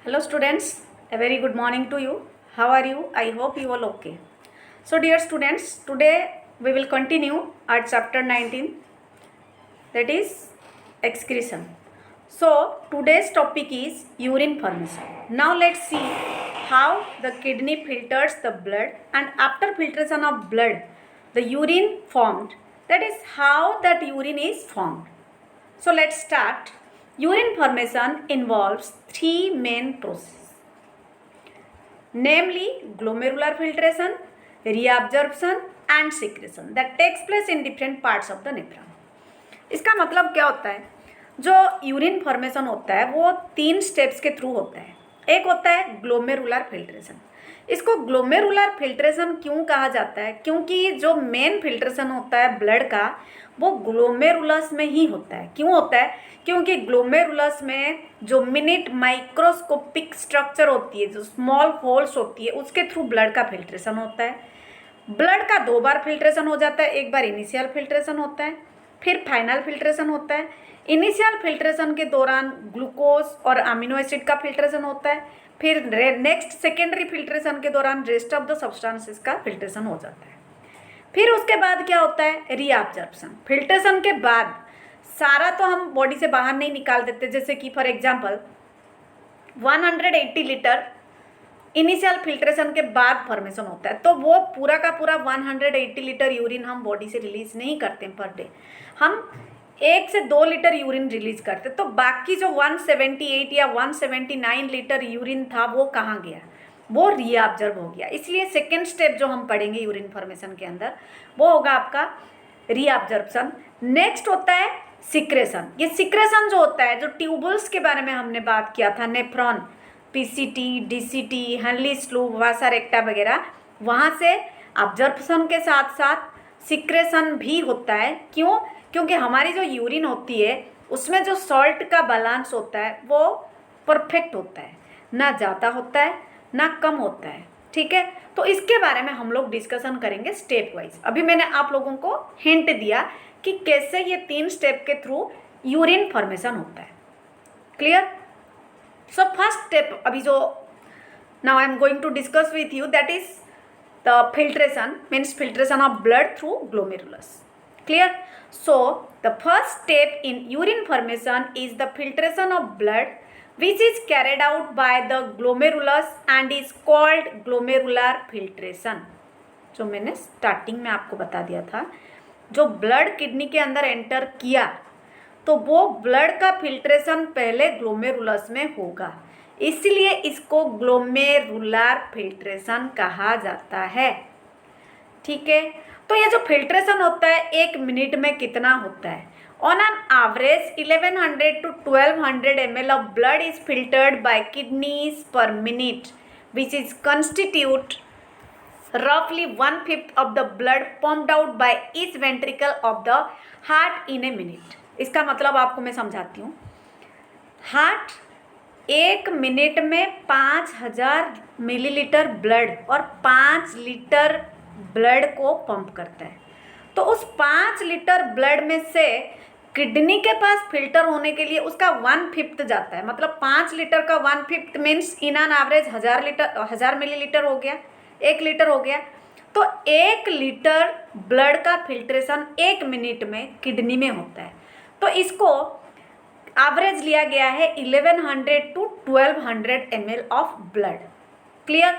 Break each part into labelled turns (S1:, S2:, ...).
S1: Hello students, a very good morning to you. How are you? I hope you all okay. So dear students, today we will continue our chapter 19, that is excretion. So today's topic is urine formation. Now let's see how the kidney filters the blood, and after filtration of blood the urine formed. That is how that urine is formed. So let's start. Urine formation involves three main processes, namely glomerular filtration, reabsorption and secretion that takes place in different parts of the nephron. इसका मतलब क्या होता है? जो urine formation होता है वो 3 steps के थ्रू होता है. एक होता है ग्लोमेरुलर फिल्ट्रेशन. इसको ग्लोमेरुलर फिल्ट्रेशन क्यों कहा जाता है? क्योंकि जो मेन फिल्ट्रेशन होता है ब्लड का वो ग्लोमेरुलस में ही होता है. क्यों होता है? क्योंकि ग्लोमेरुलस में जो मिनिट माइक्रोस्कोपिक स्ट्रक्चर होती है, जो स्मॉल होल्स होती है, उसके थ्रू ब्लड का फिल्ट्रेशन होता है. ब्लड का 2 बार फिल्ट्रेशन हो जाता है. एक बार इनिशियल फिल्ट्रेशन होता है, फिर फाइनल फिल्ट्रेशन होता है. इनिशियल फिल्ट्रेशन के दौरान ग्लूकोज और अमीनो एसिड का फिल्ट्रेशन होता है. फिर नेक्स्ट सेकेंडरी फिल्ट्रेशन के दौरान रेस्ट ऑफ द सब्सटेंसेस का फिल्ट्रेशन हो जाता है. फिर उसके बाद क्या होता है? रीअब्जॉर्प्शन. फिल्ट्रेशन के बाद सारा तो हम बॉडी से बाहर नहीं निकाल देते. जैसे कि for example 180 litre initial filtration के बाद फॉर्मेशन होता है, तो वो पूरा का पूरा 180 लीटर यूरिन हम बॉडी से रिलीज नहीं करते पर डे. हम 1 से 2 लीटर यूरिन रिलीज करते. तो बाकी जो 178 या 179 लीटर यूरिन था वो कहाँ गया? वो रीअब्जॉर्ब हो गया. इसलिए सेकेंड स्टेप जो हम पढ़ेंगे यूरिन फॉर्मेशन के अंदर वो होगा आपका रीअब्जॉर्प्शन. नेक्स्ट होता है सिक्रेशन. ये सिक्रेशन जो होता है, जो ट्यूबल्स के बारे में हमने बात किया था, नेफ्रॉन, पीसीटी, डीसीटी, हनली स्लूव, वासा रेक्टा वगैरह, वहाँ से अब्जॉर्प्शन के साथ साथ सिक्रेशन भी होता है. क्यों? क्योंकि हमारी जो यूरिन होती है उसमें जो सॉल्ट का बैलेंस होता है वो परफेक्ट होता है, ना ज़्यादा होता है ना कम होता है. ठीक है, तो इसके बारे में हम लोग डिस्कशन करेंगे स्टेप वाइज. अभी मैंने आप लोगों को हिंट दिया कि कैसे ये 3 स्टेप के थ्रू यूरिन फॉर्मेशन होता है. क्लियर? सो फर्स्ट स्टेप अभी जो now I am going to discuss with you, that is the filtration, means filtration of blood through glomerulus. Clear? So the first step in urine formation is the filtration of blood, which is carried out by the glomerulus and is called glomerular filtration. जो मैंने starting में आपको बता दिया था, जो blood kidney के अंदर एंटर किया तो वो ब्लड का फिल्ट्रेशन पहले ग्लोमेरुलस में होगा, इसलिए इसको ग्लोमेरुलर फिल्ट्रेशन कहा जाता है. ठीक है, तो ये जो फिल्ट्रेशन होता है 1 मिनट में कितना होता है? On an average 1100 to 1200 ml of blood is filtered by kidneys per minute, which is constitute roughly 1/5 of the blood pumped out by each ventricle of the heart in a minute. इसका मतलब आपको मैं समझाती हूँ. Heart 1 minute में 5000 millilitre blood और 5 litre blood को pump करता है. तो उस 5 लीटर ब्लड में से किडनी के पास फिल्टर होने के लिए उसका 1/5 जाता है. मतलब 5 लीटर का 1/5 means in an average 1000 millilitre हो गया, 1 लीटर हो गया. तो 1 लीटर ब्लड का फिल्ट्रेशन 1 मिनट में किडनी में होता है. तो इसको एवरेज लिया गया है 1100 to 1200 ml of blood. Clear?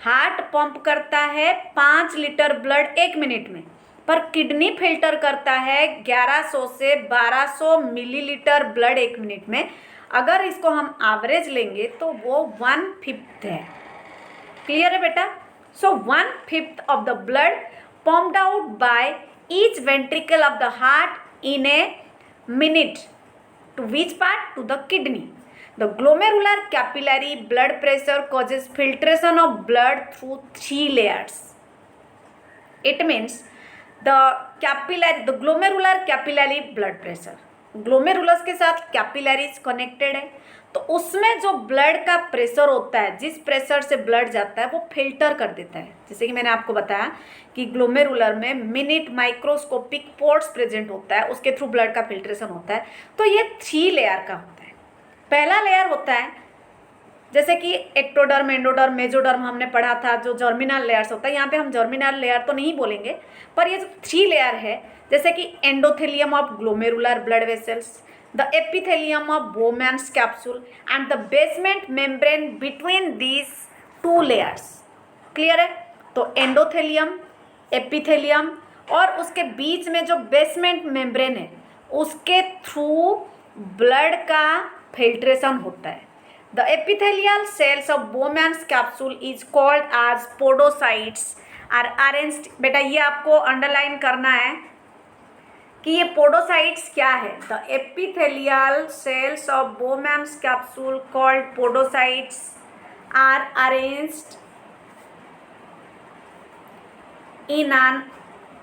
S1: Heart pump करता है 5 लीटर ब्लड 1 मिनट में, पर किडनी फिल्टर करता है 1100 से 1200 मिलीलीटर ब्लड 1 मिनट में. अगर इसको हम एवरेज लेंगे तो वो 1/5 है. क्लियर है बेटा? So 1/5 of the blood pumped out by each ventricle of the heart in a minute. To which part? To the kidney. The glomerular capillary blood pressure causes filtration of blood through 3 layers. It means the glomerular capillary blood pressure. Glomerulus के साथ capillaries connected है, तो उसमें जो blood का pressure होता है, जिस प्रेशर से ब्लड जाता है वो फिल्टर कर देता है. जैसे कि मैंने आपको बताया कि ग्लोमेरुलर में मिनिट माइक्रोस्कोपिक पोर्ट्स प्रेजेंट होता है, उसके थ्रू ब्लड का फिल्ट्रेशन होता है. तो ये 3 लेयर का होता है. पहला लेयर होता है जैसे कि एक्टोडर्म, एंडोडर्म, मेजोडर्म हमने पढ़ा था, जो जर्मिनल लेयर्स होता है। यहाँ पे हम जर्मिनल लेयर तो नहीं बोलेंगे, पर ये जो 3 लेयर है, जैसे कि endothelium of glomerular blood vessels, the epithelium of Bowman's capsule and the basement membrane between these 2 layers. Clear है? तो एंडोथेलियम, एपिथेलियम और उसके बीच में जो बेसमेंट मेम्ब्रेन है, उसके थ्रू ब्लड का फिल्ट्रेशन होता है। The epithelial cells of Bowman's capsule is called as podocytes are arranged। बेटा ये आपको अंडरलाइन करना है कि ये पोडोसाइट्स क्या है। The epithelial cells of Bowman's capsule called podocytes are arranged in an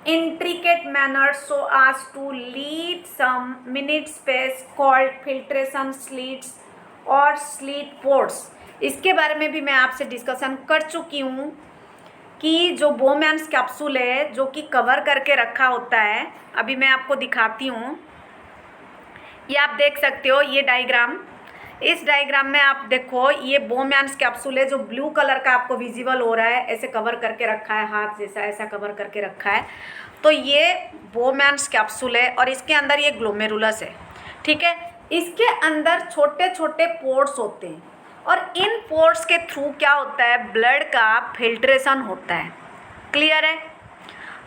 S1: intricate manner so as to leave some minute space called filtration slits और स्लीट पोर्ट्स। इसके बारे में भी मैं आपसे डिस्कशन कर चुकी हूँ कि जो बोमैन्स कैप्सूल है जो कि कवर करके रखा होता है, अभी मैं आपको दिखाती हूँ। ये आप देख सकते हो, ये डायग्राम, इस डायग्राम में आप देखो ये बोमैन्स कैप्सूल है जो ब्लू कलर का आपको विजिबल हो रहा है, ऐसे कवर करके रखा है, हाथ जैसा ऐसा कवर करके रखा है। तो ये बोमैन्स कैप्सूल है और इसके अंदर ये ग्लोमेरुलस है। ठीक है, इसके अंदर छोटे छोटे पोर्ट्स होते हैं और इन पोर्ट्स के थ्रू क्या होता है, ब्लड का फिल्ट्रेशन होता है। क्लियर है?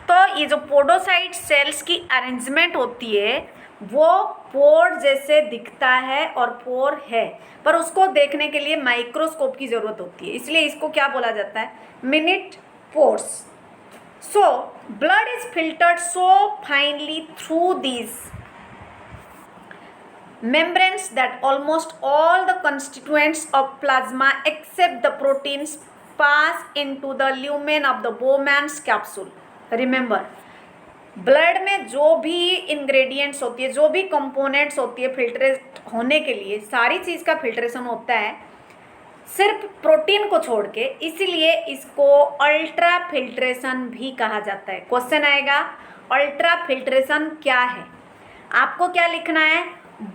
S1: तो ये जो पोडोसाइट सेल्स की अरेंजमेंट होती है वो पोर जैसे दिखता है और पोर है, पर उसको देखने के लिए माइक्रोस्कोप की ज़रूरत होती है, इसलिए इसको क्या बोला जाता है, minute pores. So blood is filtered so finally through these membranes that almost all the constituents of plasma except the proteins pass into the lumen of the Bowman's capsule। Remember, blood में जो भी ingredients होती है, जो भी components होती है filtrate होने के लिए, सारी चीज़ का फिल्ट्रेशन होता है सिर्फ प्रोटीन को छोड़ के, इसीलिए इसको अल्ट्रा फिल्ट्रेशन भी कहा जाता है। क्वेश्चन आएगा अल्ट्रा फिल्ट्रेशन क्या है, आपको क्या लिखना है,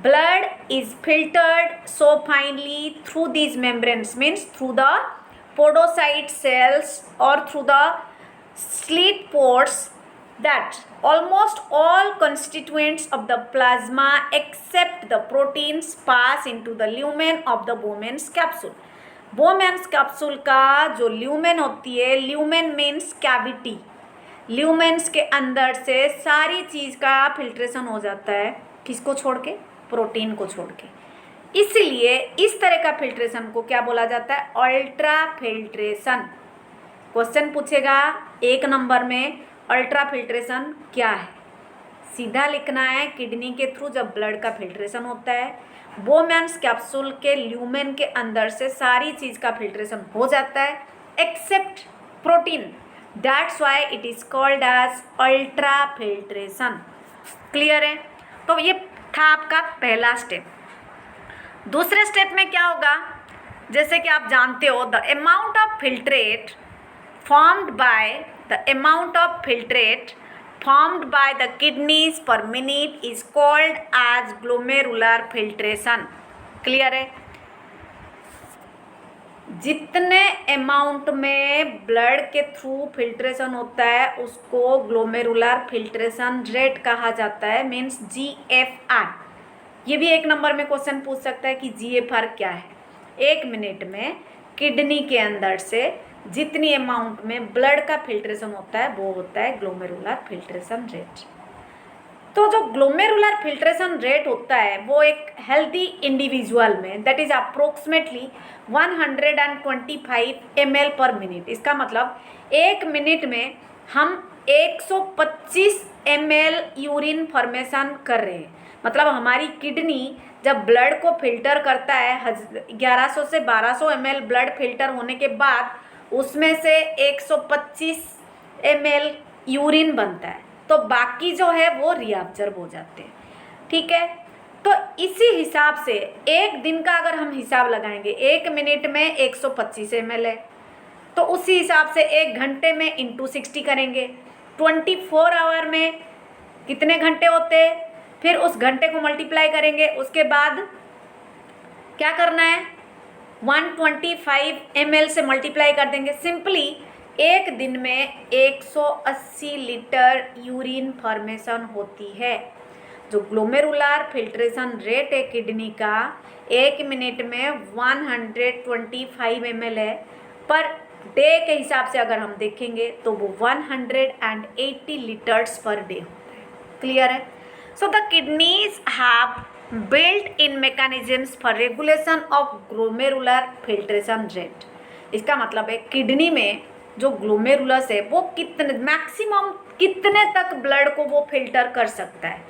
S1: blood is filtered so finely through these membranes, means through the podocyte cells or through the slit pores, that almost all constituents of the plasma except the proteins pass into the lumen of the Bowman's capsule। Bowman's capsule का जो lumen होती है, lumen means cavity, ल्यूमेन्स के अंदर से सारी चीज़ का filtration हो जाता है, किसको छोड़ के, प्रोटीन को छोड़ के। इसलिए इस तरह का फिल्ट्रेशन को क्या बोला जाता है, अल्ट्रा फिल्ट्रेशन। क्वेश्चन पूछेगा 1 नंबर में, अल्ट्रा फिल्ट्रेशन क्या है, सीधा लिखना है, किडनी के थ्रू जब ब्लड का फिल्ट्रेशन होता है, बोमैन्स कैप्सूल के ल्यूमेन के अंदर से सारी चीज़ का फिल्ट्रेशन हो जाता है except protein, that's why it is called as ultrafiltration. Clear है? तो ये था आपका पहला स्टेप। दूसरे स्टेप में क्या होगा, जैसे कि आप जानते हो, the amount of filtrate formed by the kidneys per minute is called as glomerular filtration. Clear है? जितने अमाउंट में ब्लड के थ्रू फिल्ट्रेशन होता है उसको ग्लोमेरुलर फिल्ट्रेशन रेट कहा जाता है, मीन्स GFR। ये भी 1 नंबर में क्वेश्चन पूछ सकता है कि GFR क्या है। 1 मिनट में किडनी के अंदर से जितनी अमाउंट में ब्लड का फिल्ट्रेशन होता है वो होता है ग्लोमेरुलर फिल्ट्रेशन रेट। तो जो ग्लोमेरुलर फिल्ट्रेशन रेट होता है वो एक हेल्दी इंडिविजुअल में दैट इज अप्रोक्सीमेटली 125 ml पर मिनट। इसका मतलब 1 मिनट में हम 125 ml यूरिन फॉर्मेशन कर रहे हैं। मतलब हमारी किडनी जब ब्लड को फिल्टर करता है 1100 से 1200 ml ब्लड फिल्टर होने के बाद उसमें से 125 ml यूरिन बनता है, तो बाकी जो है वो रीअब्जॉर्ब हो जाते हैं। ठीक है, तो इसी हिसाब से 1 दिन का अगर हम हिसाब लगाएंगे, 1 मिनट में 125 ml है, तो उसी हिसाब से 1 घंटे में इंटू 60 करेंगे, 24 आवर में कितने घंटे होते हैं, फिर उस घंटे को मल्टीप्लाई करेंगे। उसके बाद क्या करना है, 125 ml से मल्टीप्लाई कर देंगे। सिंपली एक दिन में 180 लीटर यूरिन फॉर्मेशन होती है। जो ग्लोमेरुलर फिल्ट्रेशन रेट है किडनी का, एक मिनट में 125 ml है। पर डे के हिसाब से अगर हम देखेंगे तो वो 180 लीटर्स पर डे होता है। क्लियर है? So the kidneys have built in mechanisms for regulation of glomerular filtration rate. इसका मतलब है किडनी में जो ग्लोमेरुलस है वो कितने मैक्सिमम कितने तक ब्लड को वो फिल्टर कर सकता है।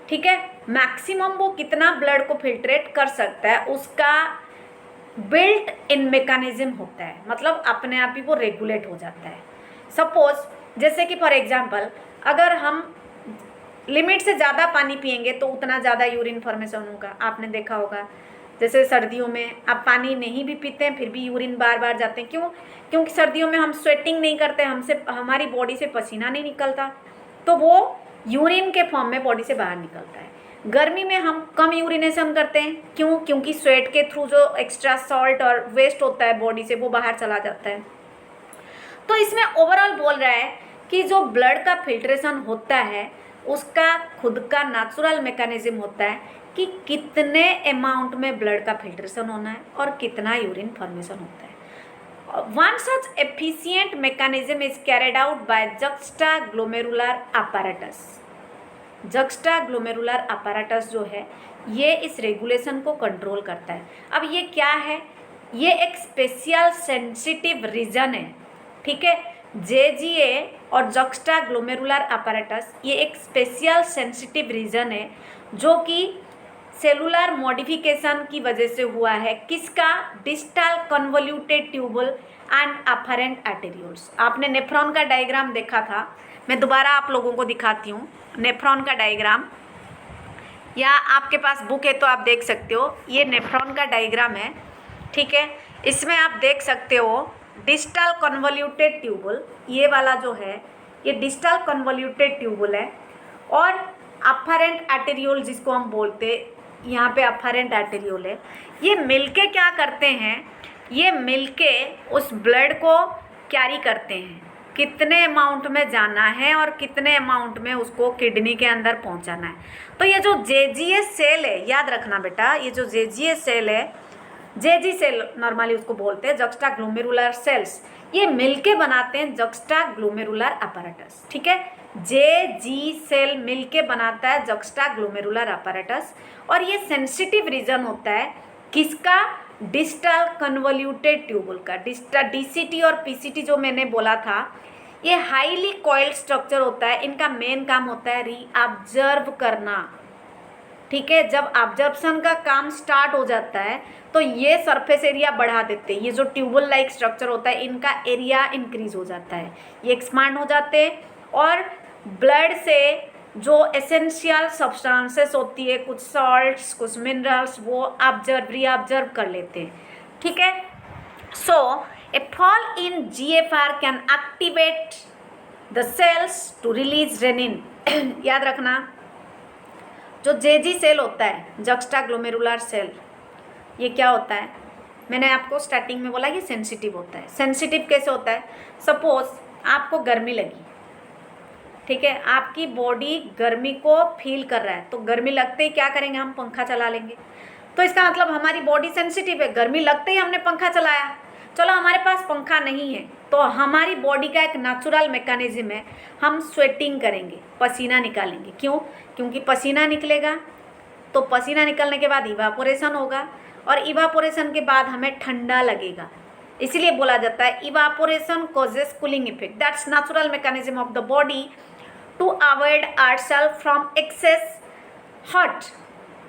S1: ठीक है, मैक्सिमम वो कितना ब्लड को फिल्ट्रेट कर सकता है उसका बिल्ट इन मैकेनिज्म होता है, मतलब अपने आप ही वो रेगुलेट हो जाता है। सपोज जैसे कि फॉर एग्जांपल अगर हम लिमिट से ज़्यादा पानी पिएंगे तो उतना ज़्यादा यूरिन फॉर्मेशन होगा। आपने देखा होगा जैसे सर्दियों में आप पानी नहीं भी पीते हैं फिर भी यूरिन बार बार जाते हैं। क्यों? क्योंकि सर्दियों में हम स्वेटिंग नहीं करते, हमसे हमारी बॉडी से पसीना नहीं निकलता, तो वो यूरिन के फॉर्म में बॉडी से बाहर निकलता है। गर्मी में हम कम यूरिनेशन करते हैं। क्यों? क्योंकि स्वेट के थ्रू जो एक्स्ट्रा सॉल्ट और वेस्ट होता है बॉडी से वो बाहर चला जाता है। तो इसमें ओवरऑल बोल रहा है कि जो ब्लड का फिल्ट्रेशन होता है उसका खुद का नेचुरल मैकेनिज्म होता है कि कितने अमाउंट में ब्लड का फिल्ट्रेशन होना है और कितना यूरिन फॉर्मेशन होता है। One such efficient mechanism is carried out by juxtaglomerular apparatus. juxtaglomerular apparatus जो है ये इस रेगुलेशन को कंट्रोल करता है। अब ये क्या है? ये एक स्पेशल सेंसिटिव रीजन है। ठीक है, JGA और juxtaglomerular apparatus ये एक स्पेशल सेंसिटिव रीजन है जो कि सेलुलर मॉडिफिकेशन की वजह से हुआ है। किसका? Distal convoluted tubule and afferent arterioles. आपने नेफ्रॉन का डायग्राम देखा था, मैं दोबारा आप लोगों को दिखाती हूँ नेफ्रॉन का डायग्राम, या आपके पास बुक है तो आप देख सकते हो। ये नेफ्रॉन का डायग्राम है। ठीक है, इसमें आप देख सकते हो डिस्टल कन्वोल्यूटेड ट्यूबल, ये वाला जो है ये डिस्टल कन्वोल्यूटेड ट्यूबल है, और अफरेंट आर्टेरियोल जिसको हम बोलते यहाँ पे अफरेंट आर्टेरियोल है। ये मिलके क्या करते हैं? ये मिलके उस ब्लड को कैरी करते हैं, कितने अमाउंट में जाना है और कितने अमाउंट में उसको किडनी के अंदर पहुँचाना है। तो ये जो JGA सेल है, याद रखना बेटा, ये जो JGA सेल है, JG सेल नॉर्मली उसको बोलते हैं, जक्स्टाग्लोमेरुलर सेल्स, ये मिलके बनाते हैं जक्स्टाग्लोमेरुलर अपैरेटस। ठीक है, JG सेल मिलके बनाता है जक्स्टाग्लोमेरुलर अपैरेटस, और ये सेंसिटिव रीजन होता है किसका? डिस्टल कन्वोल्यूटेड ट्यूबल का। DCT और PCT जो मैंने बोला था ये हाईली कॉइल्ड स्ट्रक्चर होता है। इनका मेन काम होता है रीअब्जर्व करना। ठीक है, जब ऑब्जर्प्शन का काम स्टार्ट हो जाता है तो ये सरफेस एरिया बढ़ा देते हैं। ये जो ट्यूबल लाइक स्ट्रक्चर होता है इनका एरिया इंक्रीज हो जाता है, ये एक्सपांड हो जाते हैं, और ब्लड से जो एसेंशियल सब्सटेंसेस होती है, कुछ सॉल्ट्स कुछ मिनरल्स, वो रीअब्जर्व कर लेते हैं। ठीक है, so a fall in GFR can activate the cells to release renin. याद रखना, जो JG सेल होता है जक्स्टाग्लोमेरुलर सेल, ये क्या होता है? मैंने आपको स्टार्टिंग में बोला कि सेंसिटिव होता है। सेंसिटिव कैसे होता है? सपोज आपको गर्मी लगी, ठीक है, आपकी बॉडी गर्मी को फील कर रहा है, तो गर्मी लगते ही क्या करेंगे? हम पंखा चला लेंगे। तो इसका मतलब हमारी बॉडी सेंसिटिव है, गर्मी लगते ही हमने पंखा चलाया। चलो हमारे पास पंखा नहीं है तो हमारी बॉडी का एक नेचुरल मैकेनिज्म है, हम स्वेटिंग करेंगे, पसीना निकालेंगे। क्यों? क्योंकि पसीना निकलेगा तो पसीना निकलने के बाद इवापोरेशन होगा, और इवापोरेशन के बाद हमें ठंडा लगेगा। इसीलिए बोला जाता है evaporation causes cooling effect. That's natural mechanism of the body to avoid ourself from excess hot.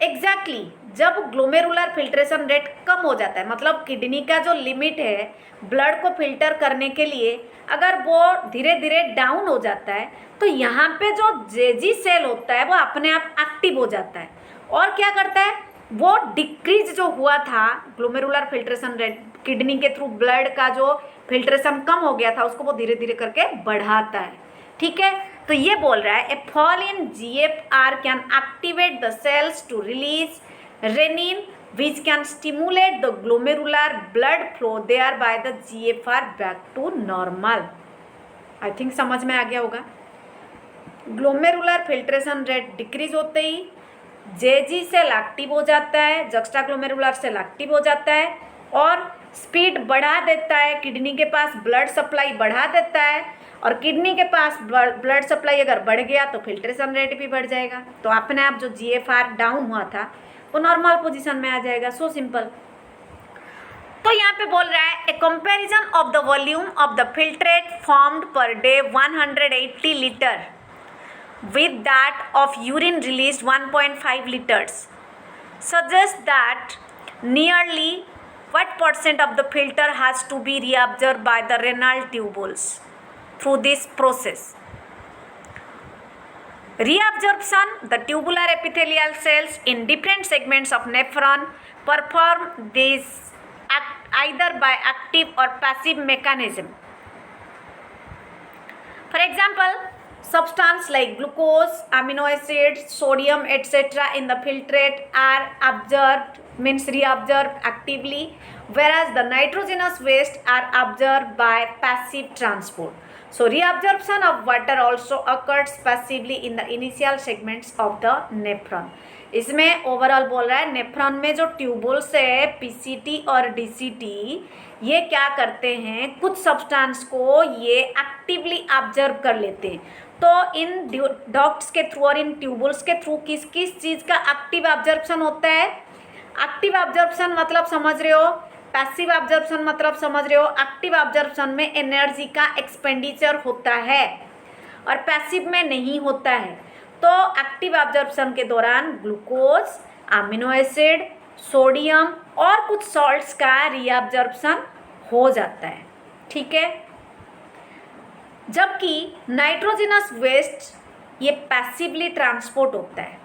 S1: Exactly, जब ग्लोमेरुलर फिल्ट्रेशन रेट कम हो जाता है, मतलब किडनी का जो लिमिट है ब्लड को फिल्टर करने के लिए, अगर वो धीरे धीरे डाउन हो जाता है तो यहाँ पे जो JG सेल होता है वो अपने आप एक्टिव हो जाता है, और क्या करता है? वो डिक्रीज जो हुआ था ग्लोमेरुलर फिल्ट्रेशन रेट, किडनी के थ्रू ब्लड का जो फिल्ट्रेशन कम हो गया था उसको वो धीरे धीरे करके बढ़ाता है। ठीक है, तो ये बोल रहा है a fall in GFR can activate the cells to release renin which can stimulate the glomerular blood flow thereby the GFR back to normal. I think समझ में आ गया होगा। ग्लोमेरुलर फिल्ट्रेशन रेट डिक्रीज होते ही जेजी सेल एक्टिव हो जाता है, juxta glomerular cell active हो जाता है और स्पीड बढ़ा देता है, किडनी के पास ब्लड सप्लाई बढ़ा देता है और किडनी के पास ब्लड सप्लाई अगर बढ़ गया तो फिल्ट्रेशन रेट भी बढ़ जाएगा, तो अपने आप जो GFR डाउन हुआ था वो नॉर्मल पोजीशन में आ जाएगा। So simple. तो यहाँ पे बोल रहा है a comparison of the volume of the filtrate formed per day 180 litre with that of urine released 1.5 liters suggests that nearly what percent of the filter has to be reabsorbed by the renal tubules through this process. Reabsorption, the tubular epithelial cells in different segments of nephron perform this either by active or passive mechanism. For example, substance like glucose, amino acids, sodium, etc. in the filtrate are absorbed, means reabsorbed actively, whereas the nitrogenous waste are absorbed by passive transport. So reabsorption of water also occurs passively in the initial segments of the nephron. इसमें overall बोल रहा है nephron में जो tubules है PCT और DCT, ये क्या करते हैं, कुछ सब्सटेंस को ये एक्टिवली ऑब्जर्व कर लेते हैं। तो इन डक्ट्स के थ्रू और इन ट्यूबुल्स के थ्रू किस किस चीज़ का एक्टिव ऑब्जर्प्शन होता है। एक्टिव ऑब्जर्प्शन मतलब समझ रहे हो, पैसिव ऑब्जर्प्शन मतलब समझ रहे हो। एक्टिव ऑब्जर्प्शन में एनर्जी का एक्सपेंडिचर होता है और पैसिव में नहीं होता है। तो एक्टिव ऑब्जर्प्शन के दौरान ग्लूकोज, अमीनो एसिड, सोडियम और कुछ सॉल्ट्स का रीअब्जर्प्शन हो जाता है, ठीक है। जबकि नाइट्रोजनस वेस्ट ये पैसिवली ट्रांसपोर्ट होता है।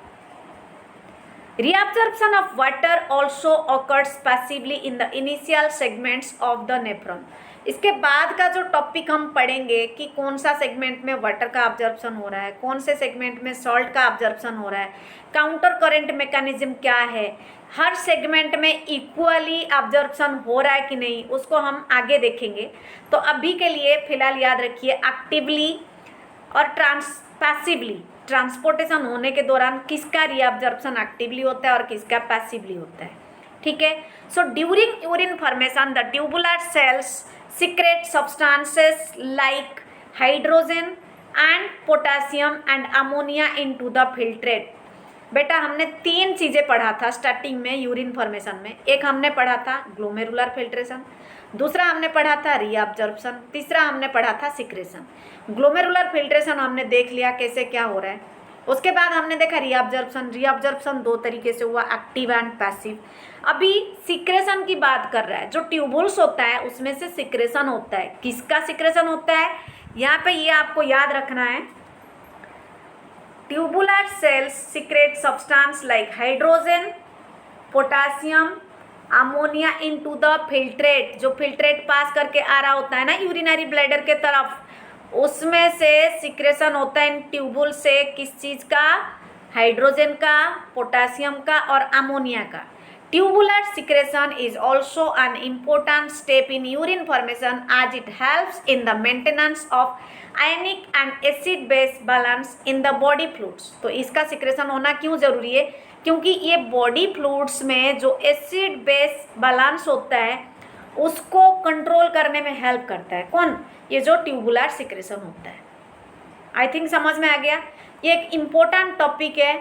S1: Reabsorption of water also occurs passively in the initial segments of the nephron. इसके बाद का जो टॉपिक हम पढ़ेंगे कि कौन सा सेगमेंट में वाटर का ऑब्जर्प्शन हो रहा है, कौन से सेगमेंट में सॉल्ट का ऑब्जर्प्शन हो रहा है, काउंटर करंट मैकेनिज्म क्या है, हर सेगमेंट में इक्वली ऑब्जर्प्शन हो रहा है कि नहीं, उसको हम आगे देखेंगे। तो अभी के लिए फिलहाल याद रखिए एक्टिवली और पैसिवली ट्रांसपोर्टेशन होने के दौरान किसका रीअब्जर्प्शन एक्टिवली होता है और किसका पैसिवली होता है, ठीक है। So during urine formation the tubular cells secrete substances like hydrogen and potassium and ammonia into the filtrate। बेटा हमने तीन चीज़ें पढ़ा था स्टार्टिंग में यूरिन फॉर्मेशन में। एक हमने पढ़ा था ग्लोमेरुलर फिल्ट्रेशन, दूसरा हमने पढ़ा था रीअब्जॉर्प्शन, तीसरा हमने पढ़ा था सिक्रेशन। ग्लोमेरुलर फिल्ट्रेशन हमने देख लिया कैसे क्या हो रहा है। उसके बाद हमने देखा रीअब्जॉर्प्शन। रीअब्जॉर्प्शन दो तरीके से हुआ, एक्टिव एंड पैसिव। अभी सिक्रेशन की बात कर रहा है। जो ट्यूबुल्स होता है उसमें से सिक्रेशन होता है। किसका सिक्रेशन होता है, यहाँ पे ये आपको याद रखना है। Tubular cells secrete substance like hydrogen, potassium, ammonia into the filtrate. जो फिल्ट्रेट पास करके आ रहा होता है ना यूरिनरी ब्लैडर के तरफ, उसमें से सिक्रेशन होता है इन ट्यूबुल से। किस चीज़ का, हाइड्रोजन का, पोटासियम का और अमोनिया का। Tubular secretion is also an important step in urine formation as it helps in the maintenance of ionic and acid base balance in the body fluids। तो इसका सिक्रेशन होना क्यों ज़रूरी है, क्योंकि ये बॉडी फ्लूइड्स में जो एसिड बेस बैलेंस होता है उसको कंट्रोल करने में हेल्प करता है। कौन, ये जो ट्यूबुलर सिक्रेशन होता है। आई थिंक समझ में आ गया। ये एक इम्पोर्टेंट टॉपिक है।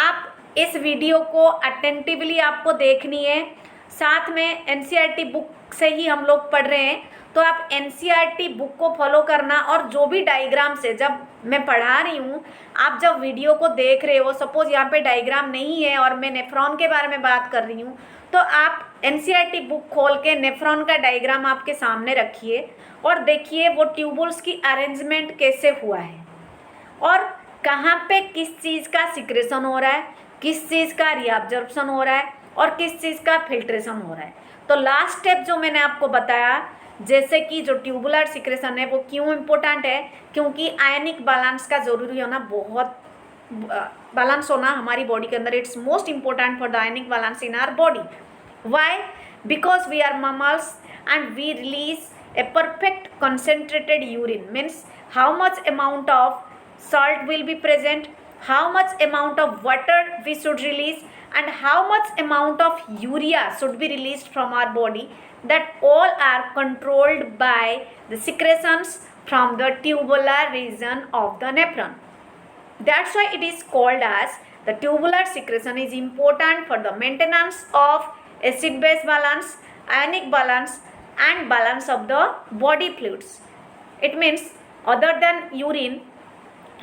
S1: आप इस वीडियो को अटेंटिवली आपको देखनी है। साथ में एनसीईआरटी बुक से ही हम लोग पढ़ रहे हैं, तो आप एनसीईआरटी बुक को फॉलो करना। और जो भी डायग्राम से जब मैं पढ़ा रही हूँ, आप जब वीडियो को देख रहे हो, सपोज यहाँ पे डायग्राम नहीं है और मैं नेफ्रॉन के बारे में बात कर रही हूँ, तो आप एनसीईआरटी बुक खोल के नेफ्रॉन का डायग्राम आपके सामने रखिए और देखिए वो ट्यूबुल्स की अरेंजमेंट कैसे हुआ है और कहाँ पे किस चीज़ का सिक्रेशन हो रहा है, किस चीज़ का रीअब्जॉर्प्शन हो रहा है और किस चीज़ का फिल्ट्रेशन हो रहा है। तो लास्ट स्टेप जो मैंने आपको बताया, जैसे कि जो ट्यूबुलर सिक्रेशन है वो क्यों इम्पोर्टेंट है, क्योंकि आयनिक बैलेंस का ज़रूरी होना, बहुत बैलेंस होना हमारी बॉडी के अंदर, it's most important for the ionic balance in our body. Why? Because we are mammals and we release a perfect concentrated urine, means how much amount of salt will be present, how much amount of water we should release, and how much amount of urea should be released from our body, that all are controlled by the secretions from the tubular region of the nephron. That's why it is called as the tubular secretion is important for the maintenance of acid base balance, ionic balance, and balance of the body fluids. It means other than urine,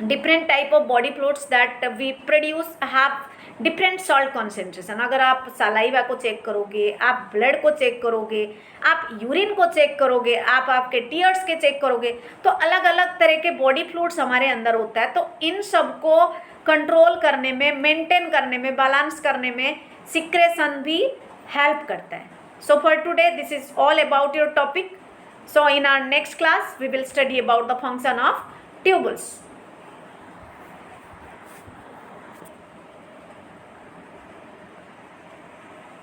S1: different type of body fluids that we produce have different salt concentration. अगर आप saliva को check करोगे, आप blood को check करोगे, आप urine को check करोगे, आप आपके टीयर्स के चेक करोगे, तो अलग अलग तरह के बॉडी फ्लूइड्स हमारे अंदर होता है. तो इन सब को कंट्रोल करने में, मेंटेन करने में, बैलेंस करने में सिक्रेशन भी हेल्प करता है. So for today this is all about your topic. So in our next class we will study about the function of tubules.